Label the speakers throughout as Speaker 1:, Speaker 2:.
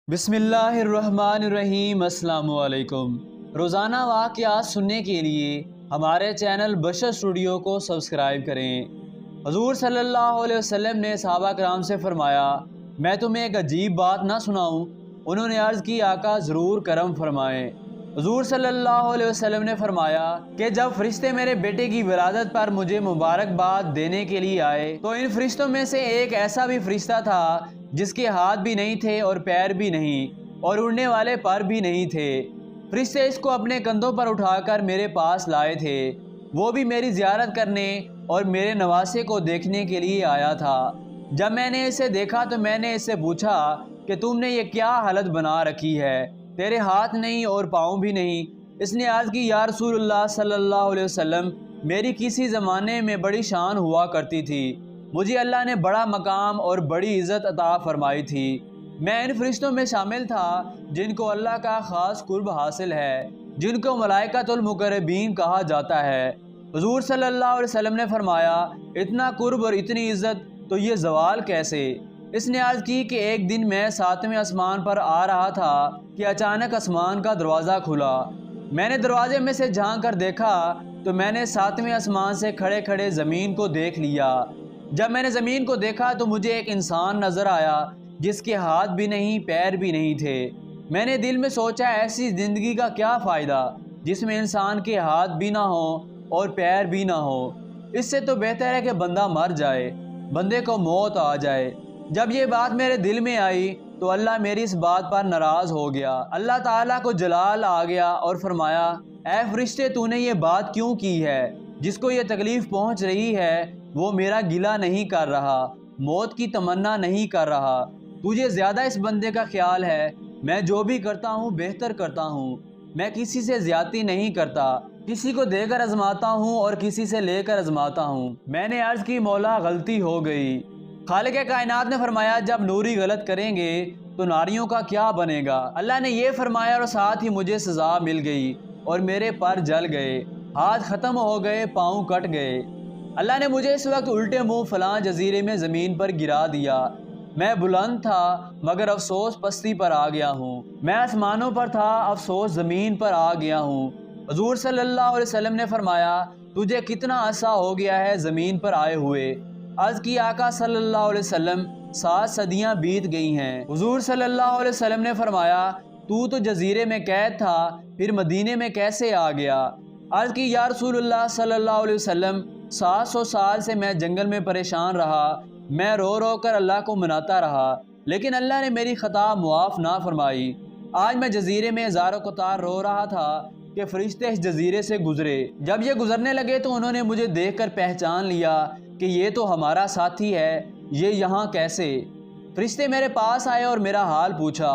Speaker 1: بسم اللہ الرحمن الرحیم۔ السلام علیکم۔ روزانہ واقعات سننے کے لیے ہمارے چینل بشر اسٹوڈیو کو سبسکرائب کریں۔ حضور صلی اللہ علیہ وسلم نے صحابہ کرام سے فرمایا، میں تمہیں ایک عجیب بات نہ سناؤں؟ انہوں نے عرض کی، آقا ضرور کرم فرمائیں۔ حضور صلی اللہ علیہ وسلم نے فرمایا کہ جب فرشتے میرے بیٹے کی ولادت پر مجھے مبارکباد دینے کے لیے آئے تو ان فرشتوں میں سے ایک ایسا بھی فرشتہ تھا جس کے ہاتھ بھی نہیں تھے اور پیر بھی نہیں اور اڑنے والے پر بھی نہیں تھے۔ فرشتے اس کو اپنے کندھوں پر اٹھا کر میرے پاس لائے تھے۔ وہ بھی میری زیارت کرنے اور میرے نواسے کو دیکھنے کے لیے آیا تھا۔ جب میں نے اسے دیکھا تو میں نے اس سے پوچھا کہ تم نے یہ کیا حالت بنا رکھی ہے؟ تیرے ہاتھ نہیں اور پاؤں بھی نہیں۔ اس نے عرض کی، یا رسول اللہ صلی اللہ علیہ وسلم، میری کسی زمانے میں بڑی شان ہوا کرتی تھی، مجھے اللہ نے بڑا مقام اور بڑی عزت عطا فرمائی تھی۔ میں ان فرشتوں میں شامل تھا جن کو اللہ کا خاص قرب حاصل ہے، جن کو ملائکۃ المقربین کہا جاتا ہے۔ حضور صلی اللہ علیہ وسلم نے فرمایا، اتنا قرب اور اتنی عزت تو یہ زوال کیسے؟ اس نے عرض کی کہ ایک دن میں 7ویں آسمان پر آ رہا تھا کہ اچانک آسمان کا دروازہ کھلا۔ میں نے دروازے میں سے جھانک کر دیکھا تو میں نے 7ویں آسمان سے کھڑے کھڑے زمین کو دیکھ لیا۔ جب میں نے زمین کو دیکھا تو مجھے ایک انسان نظر آیا جس کے ہاتھ بھی نہیں، پیر بھی نہیں تھے۔ میں نے دل میں سوچا، ایسی زندگی کا کیا فائدہ جس میں انسان کے ہاتھ بھی نہ ہوں اور پیر بھی نہ ہو؟ اس سے تو بہتر ہے کہ بندہ مر جائے، بندے کو موت آ جائے۔ جب یہ بات میرے دل میں آئی تو اللہ میری اس بات پر ناراض ہو گیا۔ اللہ تعالیٰ کو جلال آ گیا اور فرمایا، اے فرشتے، تو نے یہ بات کیوں کی ہے؟ جس کو یہ تکلیف پہنچ رہی ہے وہ میرا گلہ نہیں کر رہا، موت کی تمنا نہیں کر رہا۔ تجھے زیادہ اس بندے کا خیال ہے۔ میں جو بھی کرتا ہوں بہتر کرتا ہوں، میں کسی سے زیادتی نہیں کرتا، کسی کو دے کر آزماتا ہوں اور کسی سے لے کر آزماتا ہوں۔ میں نے عرض کی، مولا غلطی ہو گئی۔ خالق کائنات نے فرمایا، جب نوری غلط کریں گے تو ناریوں کا کیا بنے گا؟ اللہ نے یہ فرمایا اور ساتھ ہی مجھے سزا مل گئی اور میرے پر جل گئے، ہاتھ ختم ہو گئے، پاؤں کٹ گئے۔ اللہ نے مجھے اس وقت الٹے منہ فلاں جزیرے میں زمین پر گرا دیا۔ میں بلند تھا مگر افسوس پستی پر آ گیا ہوں، میں آسمانوں پر تھا، افسوس زمین پر آ گیا ہوں۔ حضور صلی اللہ علیہ وسلم نے فرمایا، تجھے کتنا عرصہ ہو گیا ہے زمین پر آئے ہوئے؟ عرض کی، آقا صلی اللہ علیہ وسلم، 7 صدیاں بیت گئی ہیں۔ حضور صلی اللہ علیہ وسلم نے فرمایا، تو جزیرے میں قید تھا، پھر مدینے میں کیسے آ گیا؟ عرض کی، یا رسول اللہ صلی اللہ علیہ وسلم، 700 سال سے میں جنگل میں پریشان رہا، میں رو رو کر اللہ کو مناتا رہا، لیکن اللہ نے میری خطا معاف نہ فرمائی۔ آج میں جزیرے میں ہزاروں قطار رو رہا تھا کہ فرشتے اس جزیرے سے گزرے۔ جب یہ گزرنے لگے تو انہوں نے مجھے دیکھ کر پہچان لیا کہ یہ تو ہمارا ساتھی ہے، یہ یہاں کیسے؟ فرشتے میرے پاس آئے اور میرا حال پوچھا،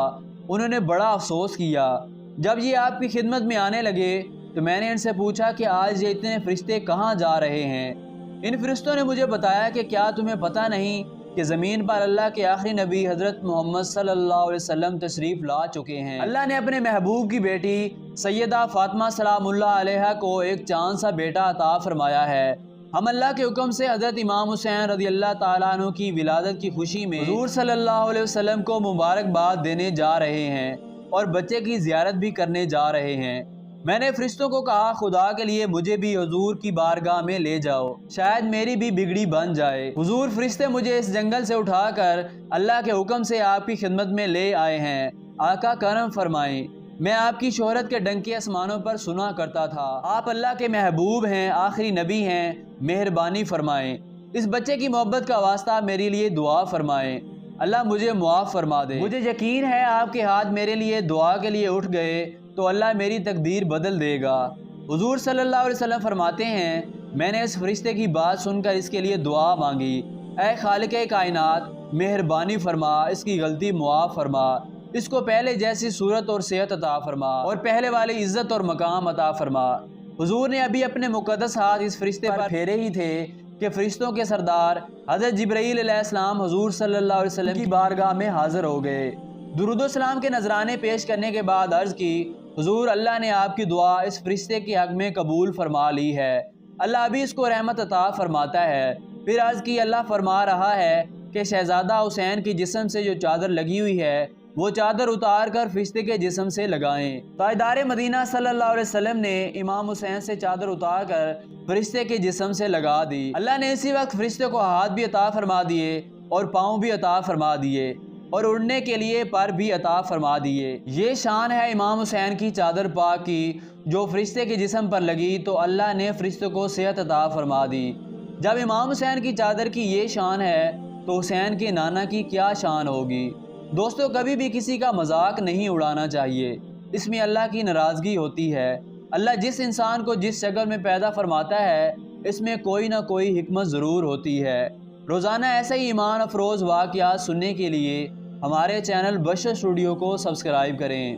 Speaker 1: انہوں نے بڑا افسوس کیا۔ جب یہ آپ کی خدمت میں آنے لگے تو میں نے ان سے پوچھا کہ آج یہ اتنے فرشتے کہاں جا رہے ہیں؟ ان فرشتوں نے مجھے بتایا کہ کیا تمہیں پتہ نہیں کہ زمین پر اللہ کے آخری نبی حضرت محمد صلی اللہ علیہ وسلم تشریف لا چکے ہیں۔ اللہ نے اپنے محبوب کی بیٹی سیدہ فاطمہ سلام اللہ علیہا کو ایک چاند سا بیٹا عطا فرمایا ہے۔ ہم اللہ کے حکم سے حضرت امام حسین رضی اللہ تعالیٰ عنہ کی ولادت کی خوشی میں حضور صلی اللہ علیہ وسلم کو مبارکباد دینے جا رہے ہیں اور بچے کی زیارت بھی کرنے جا رہے ہیں۔ میں نے فرشتوں کو کہا، خدا کے لیے مجھے بھی حضور کی بارگاہ میں لے جاؤ، شاید میری بھی بگڑی بن جائے۔ حضور فرشتے مجھے اس جنگل سے اٹھا کر اللہ کے حکم سے آپ کی خدمت میں لے آئے ہیں۔ آقا کرم فرمائیں، میں آپ کی شہرت کے ڈنکے آسمانوں پر سنا کرتا تھا۔ آپ اللہ کے محبوب ہیں، آخری نبی ہیں، مہربانی فرمائیں۔ اس بچے کی محبت کا واسطہ میرے لیے دعا فرمائیں، اللہ مجھے معاف فرما دے۔ مجھے یقین ہے آپ کے ہاتھ میرے لیے دعا کے لیے اٹھ گئے تو اللہ میری تقدیر بدل دے گا۔ حضور صلی اللہ علیہ وسلم فرماتے ہیں، میں نے اس فرشتے کی بات سن کر اس کے لیے دعا مانگی، اے خالق کائنات، مہربانی فرما، اس کی غلطی معاف فرما، اس کو پہلے جیسی صورت اور صحت عطا فرما اور پہلے والی عزت اور مقام عطا فرما۔ حضور نے ابھی اپنے مقدس ہاتھ اس فرشتے پر پھیرے ہی تھے کہ فرشتوں کے سردار حضرت جبرائیل علیہ السلام حضور صلی اللہ علیہ وسلم کی بارگاہ میں حاضر ہو گئے۔ درود و سلام کے نذرانے پیش کرنے کے بعد عرض کی، حضور اللہ نے آپ کی دعا اس فرشتے کے حق میں قبول فرما لی ہے، اللہ ابھی اس کو رحمت عطا فرماتا ہے۔ پھر عرض کی، اللہ فرما رہا ہے کہ شہزادہ حسین کی جسم سے جو چادر لگی ہوئی ہے وہ چادر اتار کر فرشتے کے جسم سے لگائیں۔ تاجدار مدینہ صلی اللہ علیہ وسلم نے امام حسین سے چادر اتار کر فرشتے کے جسم سے لگا دی۔ اللہ نے اسی وقت فرشتے کو ہاتھ بھی عطا فرما دیے اور پاؤں بھی عطا فرما دیے اور اڑنے کے لیے پر بھی عطا فرما دیے۔ یہ شان ہے امام حسین کی چادر پاک کی، جو فرشتے کے جسم پر لگی تو اللہ نے فرشتے کو صحت عطا فرما دی۔ جب امام حسین کی چادر کی یہ شان ہے تو حسین کے نانا کی کیا شان ہوگی۔ دوستو، کبھی بھی کسی کا مذاق نہیں اڑانا چاہیے، اس میں اللہ کی ناراضگی ہوتی ہے۔ اللہ جس انسان کو جس شکل میں پیدا فرماتا ہے اس میں کوئی نہ کوئی حکمت ضرور ہوتی ہے۔ روزانہ ایسے ہی ایمان افروز واقعات سننے کے لیے ہمارے چینل بشر اسٹوڈیو کو سبسکرائب کریں۔